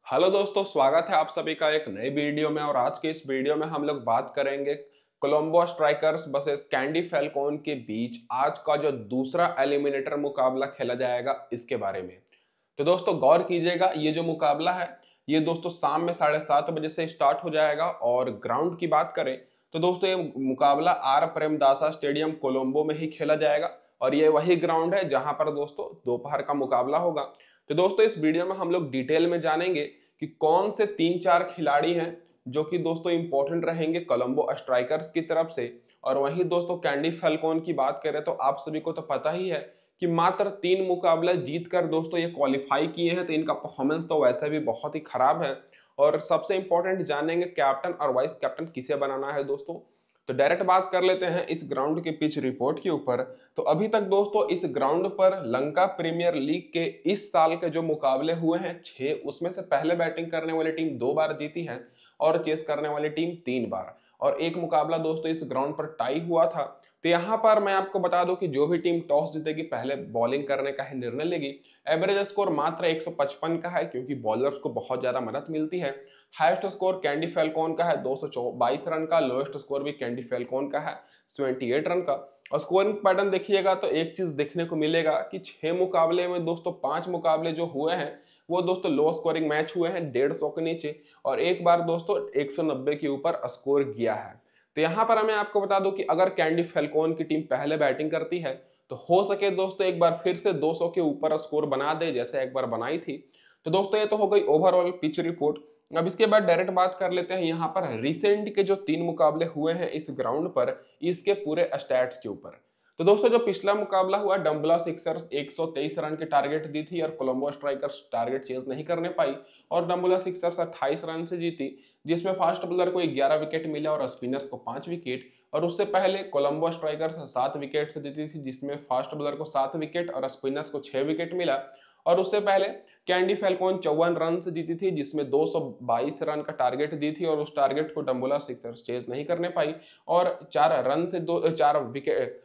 Hello दोस्तों, स्वागत है आप सभी का एक नई वीडियो में। और आज के इस वीडियो में हम लोग बात करेंगे Colombo strikers versus candy Falcon के बीच आज का जो दूसरा एलिमिनेटर मुकाबला खेला जाएगा इसके बारे में। तो दोस्तों गौर कीजिएगा, ये जो मुकाबला है ये दोस्तों शाम में 7:30 बजे से स्टार्ट हो जाएगा। और ग्राउंड की बात करें तो दोस्तों ये मुकाबला आर प्रेमदासा स्टेडियम कोलंबो में ही खेला जाएगा। और ये वही ग्राउंड है जहां पर दोस्तों दोपहर का मुकाबला होगा। तो दोस्तों इस वीडियो में हम लोग डिटेल में जानेंगे कि कौन से 3-4 खिलाड़ी हैं जो कि दोस्तों इंपॉर्टेंट रहेंगे कोलंबो स्ट्राइकर्स की तरफ से। और वहीं दोस्तों कैंडी फैल्कोन की बात करें तो आप सभी को तो पता ही है कि मात्र 3 मुकाबले जीतकर दोस्तों ये क्वालिफाई किए हैं। तो इनका परफॉर्मेंस तो वैसे भी बहुत ही खराब है। और सबसे इंपॉर्टेंट जानेंगे कैप्टन और वाइस कैप्टन किसे बनाना है दोस्तों। तो डायरेक्ट बात कर लेते हैं इस ग्राउंड के पिच रिपोर्ट के ऊपर। तो अभी तक दोस्तों इस ग्राउंड पर लंका प्रीमियर लीग के इस साल के जो मुकाबले हुए हैं 6, उसमें से पहले बैटिंग करने वाली टीम 2 बार जीती है और चेस करने वाली टीम 3 बार। और एक मुकाबला दोस्तों इस ग्राउंड पर टाई हुआ था। तो यहाँ पर मैं आपको बता दूं कि जो भी टीम टॉस जीतेगी पहले बॉलिंग करने का ही निर्णय लेगी। एवरेज स्कोर मात्र 155 का है क्योंकि बॉलर्स को बहुत ज्यादा मदद मिलती है। हाईएस्ट स्कोर कैंडी फैल्कोन का है 222 रन का। लोएस्ट स्कोर भी कैंडी फैल्कोन का है 78 रन का। और स्कोरिंग पैटर्न देखिएगा तो एक चीज देखने को मिलेगा कि 6 मुकाबले में दोस्तों 5 मुकाबले जो हुए हैं वो दोस्तों लो स्कोरिंग मैच हुए हैं 150 के नीचे। और एक बार दोस्तों 190 के ऊपर स्कोर किया है। तो यहाँ पर मैं आपको बता दूं कि अगर कैंडी फैल्कोन की टीम पहले बैटिंग करती है तो हो सके दोस्तों एक बार फिर से 200 के ऊपर स्कोर बना दे जैसे एक बार बनाई थी। तो दोस्तों ये तो हो गई ओवरऑल पिच रिपोर्ट। अब इसके बाद डायरेक्ट बात कर लेते हैं यहाँ पर रिसेंट के जो 3 मुकाबले हुए हैं इस ग्राउंड पर इसके पूरे स्टैट्स के ऊपर। तो दोस्तों जो पिछला मुकाबला हुआ डम्बला सिक्सर्स 123 रन की टारगेट दी थी और कोलंबो स्ट्राइकर्स टारगेट चेज नहीं करने पाई। और डम्बला सिक्सर्स 28 रन से जीती जिसमें फास्ट बॉलर को 11 विकेट मिला और स्पिनर्स को 5 विकेट। और उससे पहले कोलंबो स्ट्राइकर्स 7 विकेट से जीती थी जिसमें फास्ट बॉलर को 7 विकेट और स्पिनर्स को 6 विकेट मिला। और उससे पहले कैंडी फैल्कोन 54 रन से जीती थी जिसमें 222 रन का टारगेट दी थी और उस टारगेट को डम्बुला सिक्सर्स चेज नहीं करने पाई। और 4 विकेट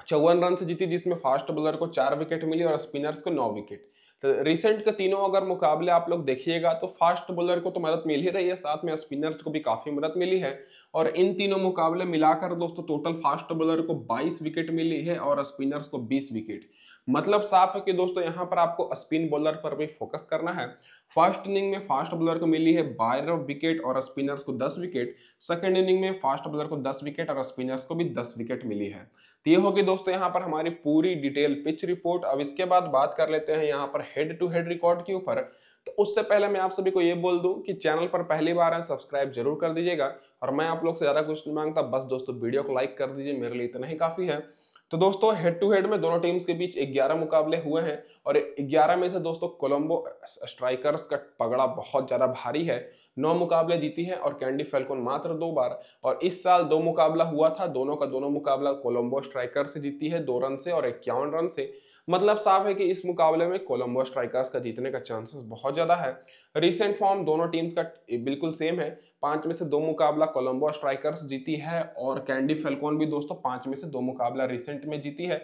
54 रन से जीती जिसमें फास्ट बॉलर को 4 विकेट मिली और स्पिनर्स को 9 विकेट। तो रिसेंट के तीनों अगर मुकाबले आप लोग देखिएगा तो फास्ट बॉलर को तो मदद मिल ही रही है, साथ में स्पिनर्स को भी काफी मदद मिली है। और इन तीनों मुकाबले मिलाकर दोस्तों टोटल फास्ट बॉलर को 22 विकेट मिली है और स्पिनर्स को 20 विकेट। मतलब साफ है कि दोस्तों यहाँ पर आपको स्पिन बॉलर पर भी फोकस करना है। फर्स्ट इनिंग में फास्ट बॉलर को मिली है 12 विकेट और स्पिनर्स को 10 विकेट। सेकंड इनिंग में फास्ट बॉलर को 10 विकेट और स्पिनर्स को भी 10 विकेट मिली है। तो ये होगी दोस्तों यहाँ पर हमारी पूरी डिटेल पिच रिपोर्ट। अब इसके बाद बात कर लेते हैं यहाँ पर हेड टू हेड रिकॉर्ड के ऊपर। तो उससे पहले मैं आप सभी को ये बोल दूं कि चैनल पर पहली बार है सब्सक्राइब जरूर कर दीजिएगा। और मैं आप लोग से ज्यादा कुछ नहीं मांगता, बस दोस्तों वीडियो को लाइक कर दीजिए, मेरे लिए इतना ही काफी है। तो दोस्तों हेड टू हेड में दोनों टीम्स के बीच 11 मुकाबले हुए हैं और 11 में से दोस्तों कोलंबो स्ट्राइकर्स का पगड़ा बहुत ज्यादा भारी है। 9 मुकाबले जीती है और कैंडी फैल्कोन मात्र 2 बार। और इस साल 2 मुकाबला हुआ था, दोनों का दोनों मुकाबला कोलंबो स्ट्राइकर से जीती है 2 रन से और 51 रन से। मतलब साफ है कि इस मुकाबले में कोलंबो स्ट्राइकर्स का जीतने का चांसेस बहुत ज्यादा है। रिसेंट फॉर्म दोनों टीम्स का बिल्कुल सेम है। 5 में से 2 मुकाबला कोलंबो स्ट्राइकर्स जीती है और कैंडी फैल्कोन भी दोस्तों 5 में से 2 मुकाबला रिसेंट में जीती है।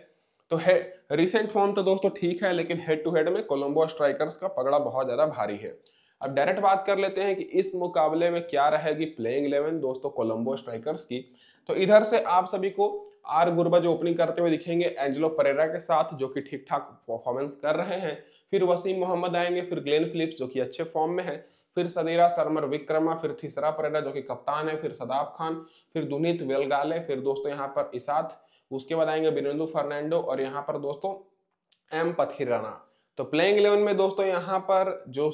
तो है रिसेंट फॉर्म तो दोस्तों ठीक है, लेकिन हेड टू हेड में कोलंबो स्ट्राइकर्स का पगड़ा बहुत ज्यादा भारी है। अब डायरेक्ट बात कर लेते हैं कि इस मुकाबले में क्या रहेगी प्लेइंग 11 दोस्तों कोलंबो स्ट्राइकर्स की। तो इधर से आप सभी को आर गुरबाज ओपनिंग करते हुए दिखेंगे एंजेलो परेरा के साथ जो कि ठीक ठाक परफॉर्मेंस कर रहे हैं। फिर वसीम मोहम्मद आएंगे, फिर ग्लेन फिलिप्स जो कि अच्छे फॉर्म में है, फिर सदीरा सरमर विक्रमा, फिर थीसरा परेरा जो कि कप्तान है, फिर सदाब खान, फिर दुनीत वेलगाले, फिर दोस्तों यहाँ पर इसात, उसके बाद आएंगे बिरेंदु फर्नांडो और यहाँ पर दोस्तों एम पथिराना। तो प्लेइंग 11 में दोस्तों यहाँ पर जो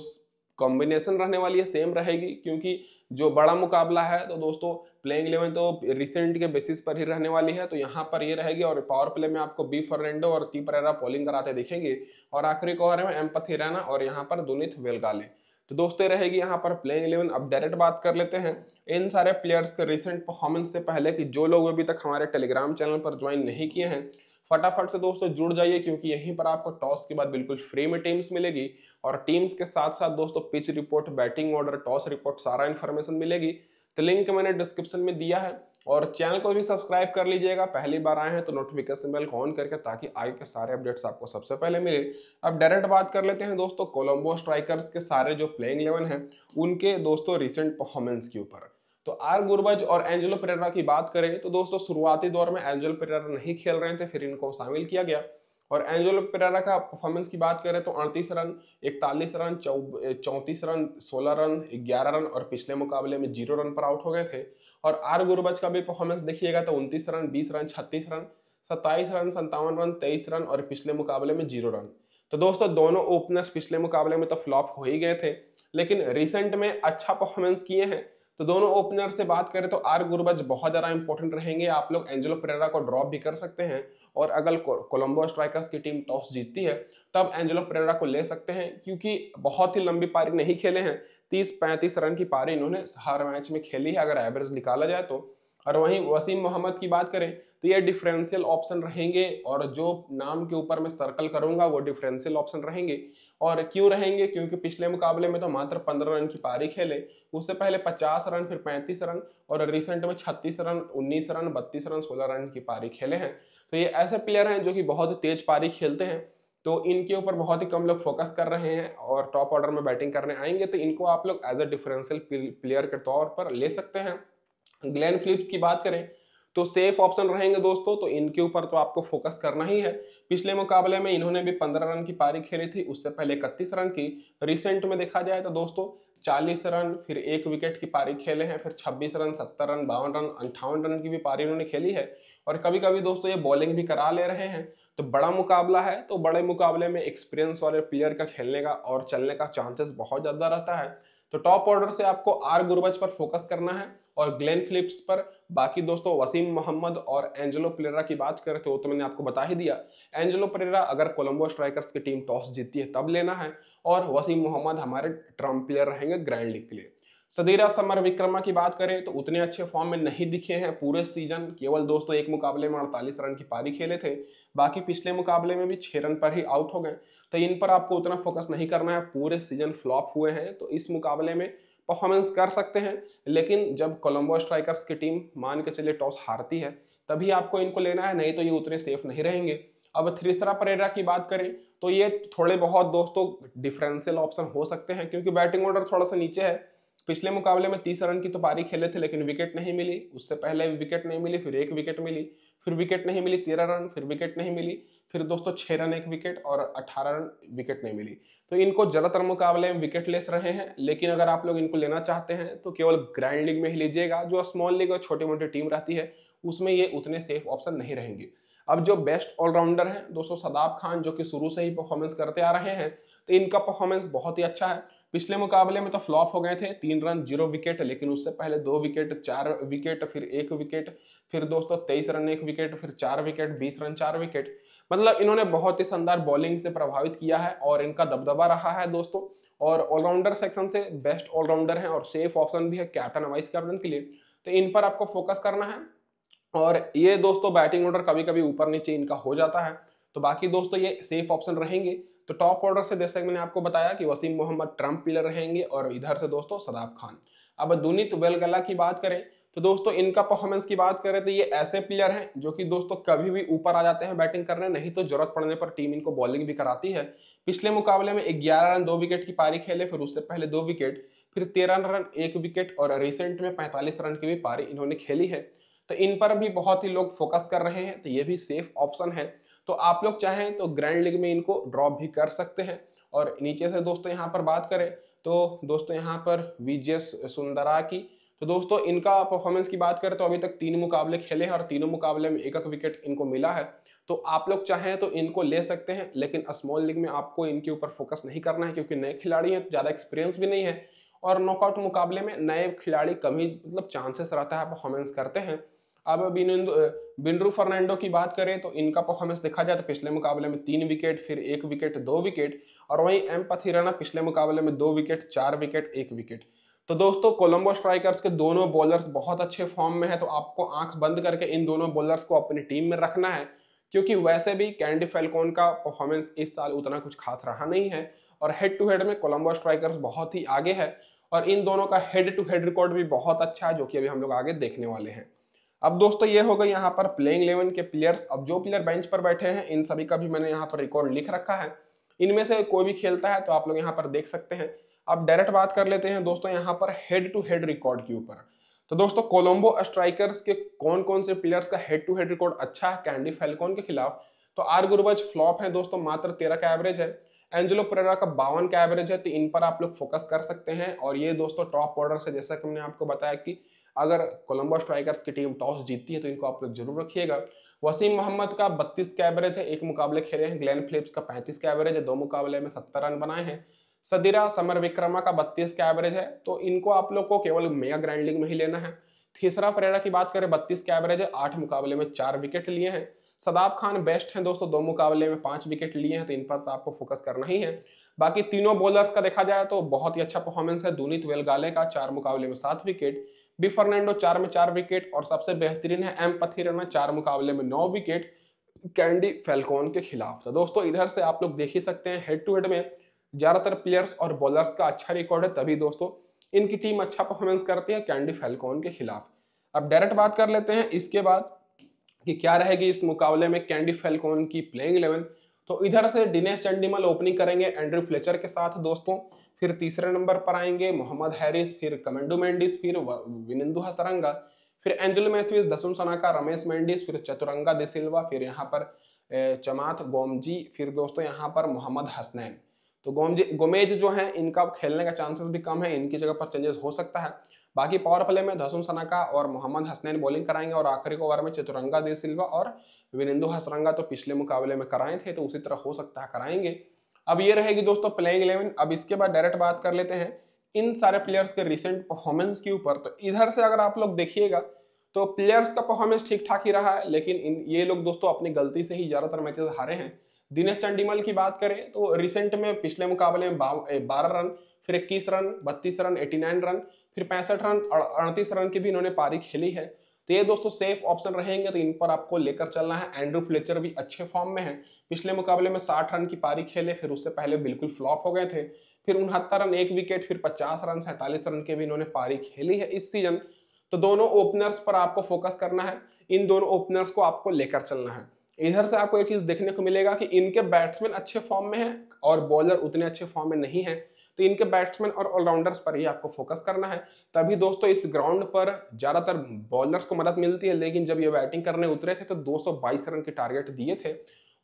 कॉम्बिनेशन रहने वाली है सेम रहेगी क्योंकि जो बड़ा मुकाबला है तो दोस्तों प्लेइंग 11 तो रिसेंट के बेसिस पर ही रहने वाली है। तो यहाँ पर ये रहेगी और पावर प्ले में आपको बी फर्नांडो और टी परेरा बॉलिंग कराते दिखेंगे और आखिरी ओवर में एम पथिराना और यहाँ पर दुनीत वेलगाले। तो दोस्तों रहेगी यहाँ पर प्लेइंग 11। अब डायरेक्ट बात कर लेते हैं इन सारे प्लेयर्स के रिसेंट परफॉर्मेंस से पहले कि जो लोग अभी तक हमारे टेलीग्राम चैनल पर ज्वाइन नहीं किए हैं फटाफट से दोस्तों जुड़ जाइए क्योंकि यहीं पर आपको टॉस के बाद बिल्कुल फ्री में टीम्स मिलेगी और टीम्स के साथ साथ दोस्तों pitch report, batting order, toss report सारा इन्फॉर्मेशन मिलेगी। तो लिंक मैंने डिस्क्रिप्शन में दिया है और चैनल को भी सब्सक्राइब कर लीजिएगा, पहली बार आए हैं तो नोटिफिकेशन बेल को ऑन करके, ताकि आगे के सारे अपडेट्स आपको सबसे पहले मिले। अब डायरेक्ट बात कर लेते हैं दोस्तों कोलंबो स्ट्राइकर्स के सारे जो प्लेइंग 11 हैं उनके दोस्तों रिसेंट परफॉर्मेंस के ऊपर। तो आर गुरबज और एंजेलो पेरेरा की बात करें तो दोस्तों शुरुआती दौर में एंजेलो पेरेरा नहीं खेल रहे थे, फिर इनको शामिल किया गया। और एंजेलो पेरेरा का परफॉर्मेंस की बात करें तो 38 run, 41 run, 34 run, 16 run, 11 run और पिछले मुकाबले में 0 रन पर आउट हो गए थे। और आर गुरबज का भी परफॉर्मेंस देखिएगा तो 29 run, 20 run, 36 run, 27 run, 57 run, 23 run और पिछले मुकाबले में 0 रन। तो दोस्तों दोनों ओपनर्स पिछले मुकाबले में तो फ्लॉप हो ही गए थे, लेकिन रिसेंट में अच्छा परफॉर्मेंस किए हैं। तो दोनों ओपनर से बात करें तो आर गुरबज बहुत ज्यादा इंपॉर्टेंट रहेंगे। आप लोग एंजेलो पेरेरा को ड्रॉप भी कर सकते हैं, और अगर कोलंबो स्ट्राइकर्स की टीम टॉस जीतती है तब एंजेलो पेरेरा को ले सकते हैं, क्योंकि बहुत ही लंबी पारी नहीं खेले हैं, 30-35 रन की पारी इन्होंने हर मैच में खेली है अगर एवरेज निकाला जाए तो। और वहीं वसीम मोहम्मद की बात करें तो ये डिफरेंशियल ऑप्शन रहेंगे, और जो नाम के ऊपर मैं सर्कल करूंगा वो डिफरेंशियल ऑप्शन रहेंगे। और क्यों रहेंगे, क्योंकि पिछले मुकाबले में तो मात्र 15 रन की पारी खेले, उससे पहले 50 रन, फिर 35 रन, और रिसेंट में 36 रन, 19 रन, 32 रन, 16 रन की पारी खेले हैं। तो ये ऐसे प्लेयर हैं जो कि बहुत तेज पारी खेलते हैं, तो इनके ऊपर बहुत ही कम लोग फोकस कर रहे हैं, और टॉप ऑर्डर में बैटिंग करने आएंगे तो इनको आप लोग एज अ डिफरेंशियल प्लेयर के तौर पर ले सकते हैं। ग्लेन फिलिप्स की बात करें तो सेफ ऑप्शन रहेंगे दोस्तों, तो इनके ऊपर तो आपको फोकस करना ही है। पिछले मुकाबले में इन्होंने भी 15 रन की पारी खेली थी, उससे पहले 31 रन की। रिसेंट में देखा जाए तो दोस्तों 40 रन, फिर 1 विकेट की पारी खेले हैं, फिर 26 रन, 70 रन, 52 रन, 58 रन की भी पारी इन्होंने खेली है। और कभी कभी दोस्तों ये बॉलिंग भी करा ले रहे हैं। तो बड़ा मुकाबला है, तो बड़े मुकाबले में एक्सपीरियंस वाले प्लेयर का खेलने का और चलने का चांसेस बहुत ज्यादा रहता है। तो टॉप ऑर्डर से आपको आर गुरबज पर फोकस करना है और ग्लेन फिलिप्स पर। बाकी दोस्तों वसीम मोहम्मद और एंजेलो पेरेरा की बात करें तो मैंने आपको बता ही दिया। एंजेलो पेरेरा अगर कोलंबो स्ट्राइकर्स की टीम टॉस जीतती है तब लेना है, और वसीम मोहम्मद हमारे ट्रम्प प्लेयर रहेंगे ग्रैंड लीग के लिए। सदीरा समरविक्रमा की बात करें तो उतने अच्छे फॉर्म में नहीं दिखे हैं पूरे सीजन, केवल दोस्तों एक मुकाबले में 48 रन की पारी खेले थे, बाकी पिछले मुकाबले में भी 6 रन पर ही आउट हो गए। तो इन पर आपको उतना फोकस नहीं करना है, पूरे सीजन फ्लॉप हुए हैं, तो इस मुकाबले में परफॉर्मेंस कर सकते हैं। लेकिन जब कोलंबो स्ट्राइकर्स की टीम मान के चलिए टॉस हारती है तभी आपको इनको लेना है, नहीं तो ये उतने सेफ नहीं रहेंगे। अब थ्रिसरा परेरा की बात करें तो ये थोड़े बहुत दोस्तों डिफरेंशियल ऑप्शन हो सकते हैं, क्योंकि बैटिंग ऑर्डर थोड़ा सा नीचे है। पिछले मुकाबले में 30 रन की तो पारी खेले थे, लेकिन विकेट नहीं मिली, उससे पहले विकेट नहीं मिली, फिर 1 विकेट मिली, फिर विकेट नहीं मिली, 13 रन, फिर विकेट नहीं मिली, फिर दोस्तों 6 रन 1 विकेट और 18 रन विकेट नहीं मिली। तो इनको ज्यादातर मुकाबले में विकेट लेस रहे हैं, लेकिन अगर आप लोग इनको लेना चाहते हैं तो केवल ग्रैंड लीग में ही लीजिएगा। जो स्मॉल लीग और छोटी मोटी टीम रहती है उसमें ये उतने सेफ ऑप्शन नहीं रहेंगे। अब जो बेस्ट ऑलराउंडर है दोस्तों सदाब खान, जो कि शुरू से ही परफॉर्मेंस करते आ रहे हैं, तो इनका परफॉर्मेंस बहुत ही अच्छा है। पिछले मुकाबले में तो फ्लॉप हो गए थे, 3 रन 0 विकेट, लेकिन उससे पहले 2 विकेट, 4 विकेट, फिर 1 विकेट, फिर दोस्तों 23 रन 1 विकेट, फिर 4 विकेट, 20 रन 4 विकेट। मतलब इन्होंने बहुत ही शानदार बॉलिंग से प्रभावित किया है और इनका दबदबा रहा है दोस्तों। और ऑलराउंडर सेक्शन से बेस्ट ऑलराउंडर है और सेफ ऑप्शन भी है कैप्टन वाइस कैप्टन के लिए, तो इन पर आपको फोकस करना है। और ये दोस्तों बैटिंग ऑर्डर कभी कभी ऊपर नीचे इनका हो जाता है, तो बाकी दोस्तों ये सेफ ऑप्शन रहेंगे। तो टॉप ऑर्डर से जैसे मैंने आपको बताया कि वसीम मोहम्मद ट्रम्प प्लेयर रहेंगे, और इधर से दोस्तों सदाब खान। अब दुनित वेलगला की बात करें तो दोस्तों इनका परफॉर्मेंस की बात करें तो ये ऐसे प्लेयर हैं जो कि दोस्तों कभी भी ऊपर आ जाते हैं बैटिंग करने, नहीं तो जरूरत पड़ने पर टीम इनको बॉलिंग भी कराती है। पिछले मुकाबले में 11 रन 2 विकेट की पारी खेले, फिर उससे पहले 2 विकेट, फिर 13 रन 1 विकेट, और रिसेंट में 45 रन की भी पारी इन्होंने खेली है। तो इन पर भी बहुत ही लोग फोकस कर रहे हैं, तो ये भी सेफ ऑप्शन है। तो आप लोग चाहें तो ग्रैंड लीग में इनको ड्रॉप भी कर सकते हैं। और नीचे से दोस्तों यहाँ पर बात करें तो दोस्तों यहाँ पर विजय सुंदरा की, तो दोस्तों इनका परफॉर्मेंस की बात करें तो अभी तक 3 मुकाबले खेले हैं और तीनों मुकाबले में 1 विकेट इनको मिला है। तो आप लोग चाहें तो इनको ले सकते हैं, लेकिन स्मॉल लीग में आपको इनके ऊपर फोकस नहीं करना है, क्योंकि नए खिलाड़ी हैं, ज़्यादा एक्सपीरियंस भी नहीं है, और नॉकआउट मुकाबले में नए खिलाड़ी कम ही मतलब चांसेस रहता है परफॉर्मेंस करते हैं। अब बिंड्रू फर्नांडो की बात करें तो इनका परफॉर्मेंस देखा जाए तो पिछले मुकाबले में 3 विकेट, फिर 1 विकेट, 2 विकेट, और वहीं एम पथिराना पिछले मुकाबले में 2 विकेट, 4 विकेट, 1 विकेट। तो दोस्तों कोलंबो स्ट्राइकर्स के दोनों बॉलर्स बहुत अच्छे फॉर्म में है, तो आपको आंख बंद करके इन दोनों बॉलर्स को अपनी टीम में रखना है, क्योंकि वैसे भी कैंडी फैल्कोन का परफॉर्मेंस इस साल उतना कुछ खास रहा नहीं है, और हेड टू हेड में कोलंबो स्ट्राइकर्स बहुत ही आगे है, और इन दोनों का हेड टू हेड रिकॉर्ड भी बहुत अच्छा है, जो कि अभी हम लोग आगे देखने वाले हैं। अब दोस्तों ये हो गई यहाँ पर प्लेइंग 11 के प्लेयर्स। अब जो प्लेयर बेंच पर बैठे हैं इन सभी का भी मैंने यहाँ पर रिकॉर्ड लिख रखा है, इनमें से कोई भी खेलता है तो आप लोग यहाँ पर देख सकते हैं। अब डायरेक्ट बात कर लेते हैं दोस्तों यहाँ पर हेड टू हेड रिकॉर्ड के ऊपर। तो दोस्तों कोलंबो स्ट्राइकर्स के कौन कौन से प्लेयर्स का हेड टू हेड रिकॉर्ड अच्छा है कैंडी फैल्कॉन के खिलाफ, तो आर गुरबाज फ्लॉप है दोस्तों, मात्र 13 का एवरेज है। एंजेलो परेरा का 52 का एवरेज है, तो इन पर आप लोग फोकस कर सकते हैं। और ये दोस्तों टॉप ऑर्डर से, जैसा कि मैंने आपको बताया कि अगर कोलंबो स्ट्राइकर्स की टीम टॉस जीतती है तो इनको आप लोग जरूर रखिएगा। वसीम मोहम्मद का 32 का एवरेज है, एक मुकाबले खेले हैं। ग्लेन फिलिप्स का 35 का एवरेज है, 2 मुकाबले में 70 रन बनाए हैं। सदीरा समर विक्रमा का 32 का एवरेज है, तो इनको आप लोग को केवल मेगा ग्रैंड लीग में ही लेना है। तीसरा परेरा की बात करें, 32 का एवरेज है, 8 मुकाबले में 4 विकेट लिए हैं। सदाब खान बेस्ट हैं दोस्तों, 2 मुकाबले में 5 विकेट लिए हैं, तो इन पर तो आपको फोकस करना ही है। बाकी तीनों बॉलर्स का देखा जाए तो बहुत ही अच्छा परफॉर्मेंस है। दुनीत वेलगाले का 4 मुकाबले में 7 विकेट, बी फर्नांडो 4 में 4 विकेट, और सबसे बेहतरीन है एम पथीरना 4 मुकाबले में 9 विकेट कैंडी फैल्कॉन के खिलाफ। तो दोस्तों इधर से आप लोग देख ही सकते हैं हेड टू हेड में ज्यादातर प्लेयर्स और बॉलर्स का अच्छा रिकॉर्ड है, तभी दोस्तों इनकी टीम अच्छा परफॉर्मेंस करती है कैंडी फैल्कॉन के खिलाफ। अब डायरेक्ट बात कर लेते हैं इसके बाद कि क्या रहेगी इस मुकाबले में कैंडी फैल्कॉन की प्लेइंग 11। तो इधर से दिनेश चंडीमल ओपनिंग करेंगे एंड्रू फ्लेचर के साथ दोस्तों। फिर तीसरे नंबर पर आएंगे मोहम्मद हैरिस, फिर कमेंडो मेंडिस, फिर विनिंदु हसरंगा, फिर एंजेलो मैथ्यूज, दसुन सनाका, रमेश मेंडिस, फिर चतुरंगा दे सिल्वा, फिर यहाँ पर चमाथ गोमजी, फिर दोस्तों यहाँ पर मोहम्मद हसनैन। तो गोमेज जो है इनका खेलने का चांसेस भी कम है, इनकी जगह पर चेंजेस हो सकता है। बाकी पावर प्ले में दसुन सनाका और मोहम्मद हसनैन बॉलिंग कराएंगे, और आखिरी ओवर में चतुरंगा दे सिल्वा और विनिंदु हसरंगा तो पिछले मुकाबले में कराए थे, तो उसी तरह हो सकता है कराएंगे। अब ये रहेगी दोस्तों प्लेइंग 11। अब इसके बाद डायरेक्ट बात कर लेते हैं इन सारे प्लेयर्स के रिसेंट परफॉर्मेंस के ऊपर। तो इधर से अगर आप लोग देखिएगा तो प्लेयर्स का परफॉर्मेंस ठीक ठाक ही रहा है, लेकिन ये लोग दोस्तों अपनी गलती से ही ज्यादातर मैचेस हारे हैं। दिनेश चंडीमल की बात करें तो रिसेंट में पिछले मुकाबले में 12 रन, फिर 21 रन, 32 रन, 89 रन, फिर 65 रन, 38 रन की भी इन्होंने पारी खेली है। तो ये दोस्तों सेफ ऑप्शन रहेंगे, तो इन पर आपको लेकर चलना है। एंड्रू फ्लेचर भी अच्छे फॉर्म में है, पिछले मुकाबले में 60 रन की पारी खेले, फिर उससे पहले बिल्कुल फ्लॉप हो गए थे। फिर 69 रन, 1 विकेट, फिर 50 रन, 47 रन के भी इन्होंने पारी खेली है इस सीजन। तो दोनों ओपनर्स पर आपको फोकस करना है, इन दोनों ओपनर्स को आपको लेकर चलना है। इधर से आपको एक चीज देखने को मिलेगा कि इनके बैट्समैन अच्छे फॉर्म में हैं और बॉलर उतने अच्छे फॉर्म में नहीं है, तो इनके बैट्समैन और ऑलराउंडर्स पर ही आपको फोकस करना है। तभी दोस्तों इस ग्राउंड पर ज्यादातर बॉलर्स को मदद मिलती है, लेकिन जब ये बैटिंग करने उतरे थे तो 222 रन के टारगेट दिए थे।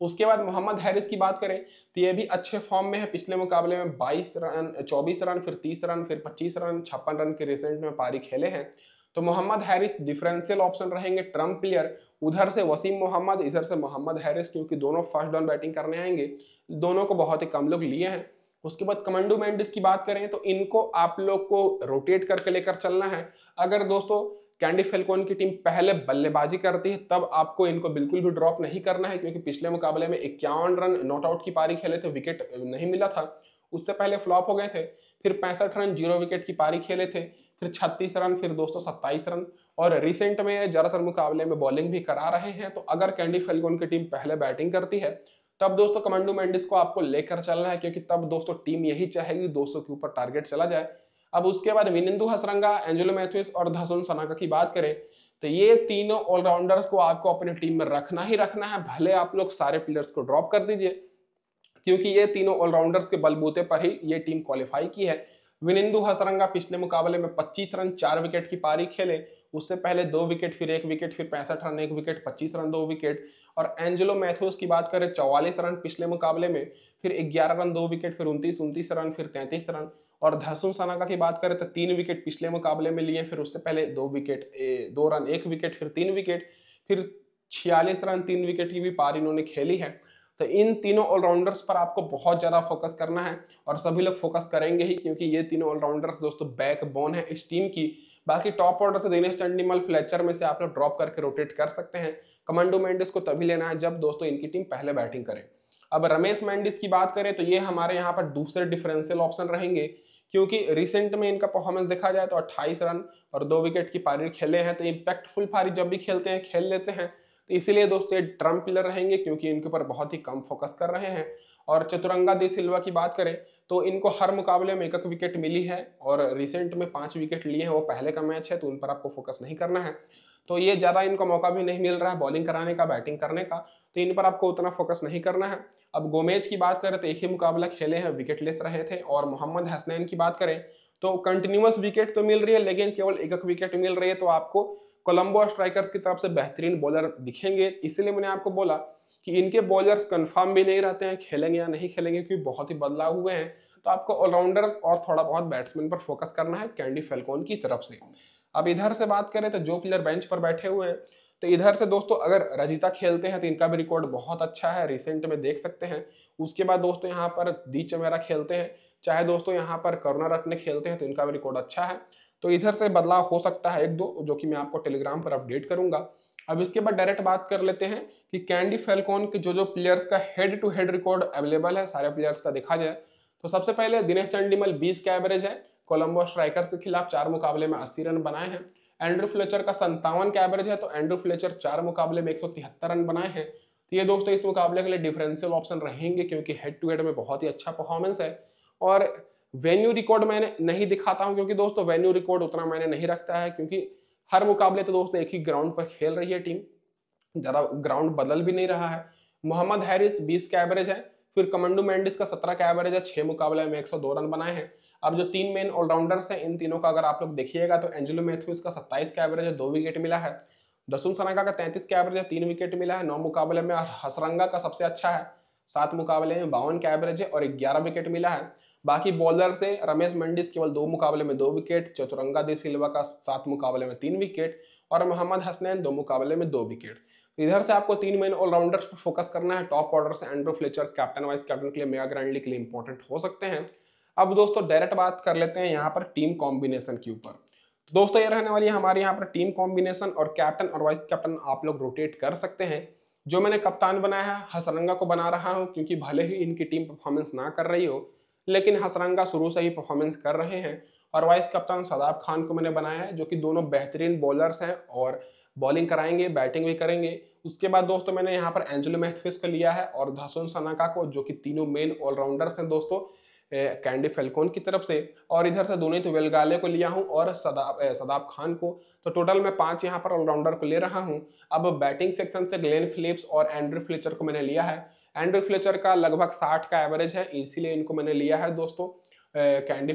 उसके बाद मोहम्मद हैरिस की बात करें तो ये भी अच्छे फॉर्म में है, पिछले मुकाबले में 22 रन, 24 रन, फिर 30 रन, फिर 25 रन, 56 रन के रिसेंट में पारी खेले हैं। तो मोहम्मद हैरिस डिफरेंशियल ऑप्शन रहेंगे, ट्रम्प प्लेयर। उधर से वसीम मोहम्मद, इधर से मोहम्मद हैरिस, क्योंकि दोनों फर्स्ट डाउन बैटिंग करने आएंगे, दोनों को बहुत ही कम लोग लिए हैं। उसके बाद कमांडो मेंडिस की बात करें तो इनको आप लोग को रोटेट करके लेकर चलना है। अगर दोस्तों कैंडी फैल्कॉन की टीम पहले बल्लेबाजी करती है तब आपको इनको बिल्कुल भी ड्रॉप नहीं करना है, क्योंकि पिछले मुकाबले में 51 रन नॉट आउट की पारी खेले थे, विकेट नहीं मिला था, उससे पहले फ्लॉप हो गए थे। फिर 65 रन 0 विकेट की पारी खेले थे, फिर 36 रन, फिर दोस्तों 27 रन, और रिसेंट में ज्यादातर मुकाबले में बॉलिंग भी करा रहे हैं। तो अगर कैंडी फैल्कॉन की टीम पहले बैटिंग करती है तब दोस्तों कमांडो मेंडिस को आपको लेकर चलना है, क्योंकि तब दोस्तों टीम यही चाहेगी 200 के ऊपर टारगेट चला जाए। अब उसके बाद विनिंदु हसरंगा, एंजेलो मैथ्यूज और धसुन सनाका की बात करें तो ये तीनों ऑलराउंडर्स को आपको अपनी टीम में रखना ही रखना है, भले आप लोग सारे प्लेयर्स को ड्रॉप कर दीजिए, क्योंकि ये तीनों ऑलराउंडर्स के बलबूते पर ही ये टीम क्वालिफाई की है। विनिंदु हसरंगा पिछले मुकाबले में 25 रन 4 विकेट की पारी खेले, उससे पहले 2 विकेट, फिर 1 विकेट, फिर 65 रन 1 विकेट, 25 रन 2 विकेट। और एंजेलो मैथ्यूज की बात करें 44 रन पिछले मुकाबले में, फिर 11 रन 2 विकेट, फिर 29 रन, फिर 33 रन। और धसुन सनाका की बात करें तो 3 विकेट पिछले मुकाबले में लिए, फिर उससे पहले 2 विकेट 2 रन 1 विकेट, फिर 3 विकेट, फिर 46 रन 3 विकेट की भी पारी इन्होंने खेली है। तो इन तीनों ऑलराउंडर्स पर आपको बहुत ज्यादा फोकस करना है, और सभी लोग फोकस करेंगे ही, क्योंकि ये तीनों ऑलराउंडर्स दोस्तों बैकबोन है इस टीम की। बाकी टॉप ऑर्डर से दिनेश चंडीमल, फ्लेचर में से आप लोग ड्रॉप करके रोटेट कर सकते हैं। कमांडो मेंडिस को तभी लेना है जब दोस्तों इनकी टीम पहले बैटिंग करे। अब रमेश मेंडिस की बात करें तो ये हमारे यहाँ पर दूसरे डिफरेंशियल ऑप्शन रहेंगे, क्योंकि रिसेंट में इनका परफॉर्मेंस देखा जाए तो 28 रन और 2 विकेट की पारी खेले हैं, तो इंपैक्टफुल पारी जब भी खेलते हैं खेल लेते हैं। तो इसीलिए दोस्तों ये ट्रम्प प्लेयर रहेंगे, क्योंकि इनके ऊपर बहुत ही कम फोकस कर रहे हैं। और चतुरंगा दे सिल्वा की बात करें तो इनको हर मुकाबले में 1 विकेट मिली है, और रिसेंट में 5 विकेट लिए हैं, वो पहले का मैच है तो उन पर आपको फोकस नहीं करना है। तो ये ज़्यादा इनको मौका भी नहीं मिल रहा है बॉलिंग कराने का, बैटिंग करने का, तो इन पर आपको उतना फोकस नहीं करना है। अब गोमेज की बात करें तो एक ही मुकाबला खेले हैं, विकेटलेस रहे थे। और मोहम्मद हसनैन की बात करें तो कंटिन्यूअस विकेट तो मिल रही है, लेकिन केवल एक विकेट मिल रही है। तो आपको कोलंबो स्ट्राइकर्स की तरफ से बेहतरीन बॉलर दिखेंगे, इसीलिए मैंने आपको बोला कि इनके बॉलर्स कंफर्म भी नहीं रहते हैं खेलेंगे या नहीं खेलेंगे, क्योंकि बहुत ही बदलाव हुए हैं। तो आपको ऑलराउंडर्स और थोड़ा बहुत बैट्समैन पर फोकस करना है कैंडी फैल्कोन की तरफ से। अब इधर से बात करें तो जो प्लेयर बेंच पर बैठे हुए हैं, तो इधर से दोस्तों अगर रजिता खेलते हैं तो इनका भी रिकॉर्ड बहुत अच्छा है, रिसेंट में देख सकते हैं। उसके बाद दोस्तों यहाँ पर दी चमेरा खेलते हैं, चाहे दोस्तों यहाँ पर करुणा रत्ने खेलते हैं तो इनका भी रिकॉर्ड अच्छा है। तो इधर से बदलाव हो सकता है एक दो, जो कि मैं आपको टेलीग्राम पर अपडेट करूंगा। अब इसके बाद डायरेक्ट बात कर लेते हैं कि कैंडी फैल्कोन के जो प्लेयर्स का head to head record available है, सारे प्लेयर्स का देखा जाए तो सबसे पहले दिनेश चंडीमल 20 का एवरेज है, कोलंबो स्ट्राइकर्स के खिलाफ 4 मुकाबले में 80 रन बनाए हैं। एंड्रू फ्लेचर का 57 का एवरेज है, तो एंड्रू फ्लेचर 4 मुकाबले में 173 रन बनाए हैं। तो ये दोस्तों इस मुकाबले के लिए डिफरेंशियल ऑप्शन रहेंगे, क्योंकि हेड टू हेड में बहुत ही अच्छा परफॉर्मेंस है। और वेन्यू रिकॉर्ड मैंने नहीं दिखाता हूं, क्योंकि दोस्तों वेन्यू रिकॉर्ड उतना मैंने नहीं रखता है, क्योंकि हर मुकाबले तो दोस्तों एक ही ग्राउंड पर खेल रही है टीम, ज्यादा ग्राउंड बदल भी नहीं रहा है। मोहम्मद हैरिस 20 का एवरेज है, फिर कमांडो मेंडिस का 17 का एवरेज है, 6 मुकाबले में 102 रन बनाए हैं। अब जो 3 मेन ऑलराउंडर्स हैं, इन तीनों का अगर आप लोग देखिएगा तो एंजेलो मैथ्यूज का 27 का एवरेज है, 2 विकेट मिला है। दसुन सनाका का 33 का एवरेज है, 3 विकेट मिला है 9 मुकाबले में। और हसरंगा का सबसे अच्छा है, 7 मुकाबले में 52 का एवरेज है और 11 विकेट मिला है। बाकी बॉलर से रमेश मेंडिस केवल 2 मुकाबले में 2 विकेट, चतुरंगा दे सिल्वा का 7 मुकाबले में 3 विकेट और मोहम्मद हसनैन 2 मुकाबले में 2 विकेट। इधर से आपको 3 मेन ऑलराउंडर्स पर फोकस करना है। टॉप ऑर्डर से Andrew Fletcher captain vice captain के लिए, मेगा ग्रैंडली के लिए इंपॉर्टेंट हो सकते हैं। अब दोस्तों डायरेक्ट बात कर लेते हैं यहाँ पर टीम कॉम्बिनेशन के ऊपर। तो दोस्तों ये रहने वाली है हमारे यहाँ पर टीम कॉम्बिनेशन, और कैप्टन और वाइस कैप्टन आप लोग रोटेट कर सकते हैं। जो मैंने कप्तान बनाया है हसरंगा को बना रहा हूँ, क्योंकि भले ही इनकी टीम परफॉर्मेंस ना कर रही हो, लेकिन हसरंगा शुरू से ही परफॉर्मेंस कर रहे हैं। और वाइस कप्तान सदाब खान को मैंने बनाया है, जो कि दोनों बेहतरीन बॉलर्स हैं और बॉलिंग कराएंगे, बैटिंग भी करेंगे। उसके बाद दोस्तों मैंने यहाँ पर एंजेलो मैथ्यूज को लिया है और दासुन सनाका को, जो कि तीनों मेन ऑलराउंडर्स हैं दोस्तों कैंडी फैल्कोन की तरफ से। और इधर से दोनों वेलगाले को लिया हूं और सदाब खान को। तो टोटल मैं 5 यहाँ पर ऑलराउंडर को ले रहा हूं। अब बैटिंग सेक्शन से ग्लेन फिलिप्स और एंड्रू फ्लेचर को मैंने लिया है। एंड्रू फ्लेचर का लगभग 60 का एवरेज है, इसीलिए इनको मैंने लिया है दोस्तों कैंडी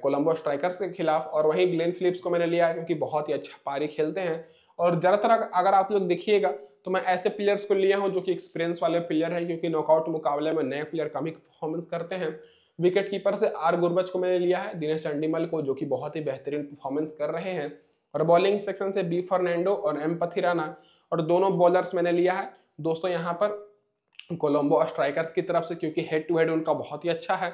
कोलंबो स्ट्राइकर्स के खिलाफ। और वहीं ग्लेन फिलिप्स को मैंने लिया है, क्योंकि बहुत ही अच्छा पारी खेलते हैं। और ज्यादातर अगर आप लोग देखिएगा तो मैं ऐसे प्लेयर्स को लिया हूं जो कि एक्सपीरियंस वाले प्लेयर हैं, क्योंकि नॉकआउट मुकाबले में नए प्लेयर कम ही परफॉर्मेंस करते हैं। विकेट कीपर से आर गुरबच को मैंने लिया है, दिनेश चंडीमल को, जो कि बहुत ही बेहतरीन परफॉर्मेंस कर रहे हैं। और बॉलिंग सेक्शन से बी फर्नांडो और एम पथिराना, और दोनों बॉलर्स मैंने लिया है दोस्तों यहाँ पर कोलंबो स्ट्राइकर्स की तरफ से, क्योंकि हेड टू हेड उनका बहुत ही अच्छा है।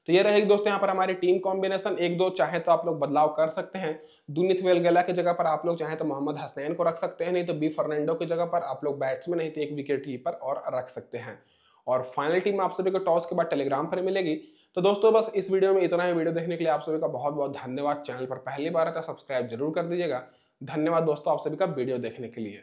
तो ये रहेगी दोस्तों यहाँ पर हमारी टीम कॉम्बिनेशन। एक दो चाहे तो आप लोग बदलाव कर सकते हैं। दुनित वेलगेला की जगह पर आप लोग चाहे तो मोहम्मद हसनैन को रख सकते हैं, नहीं तो बी फर्नांडो की जगह पर आप लोग बैट्समैन नहीं तो एक विकेट कीपर और रख सकते हैं। और फाइनल टीम आप सभी को टॉस के बाद टेलीग्राम पर मिलेगी। तो दोस्तों बस इस वीडियो में इतना ही। वीडियो देखने के लिए आप सभी का बहुत बहुत धन्यवाद। चैनल पर पहली बार है तो सब्सक्राइब जरूर कर दीजिएगा। धन्यवाद दोस्तों आप सभी का वीडियो देखने के लिए।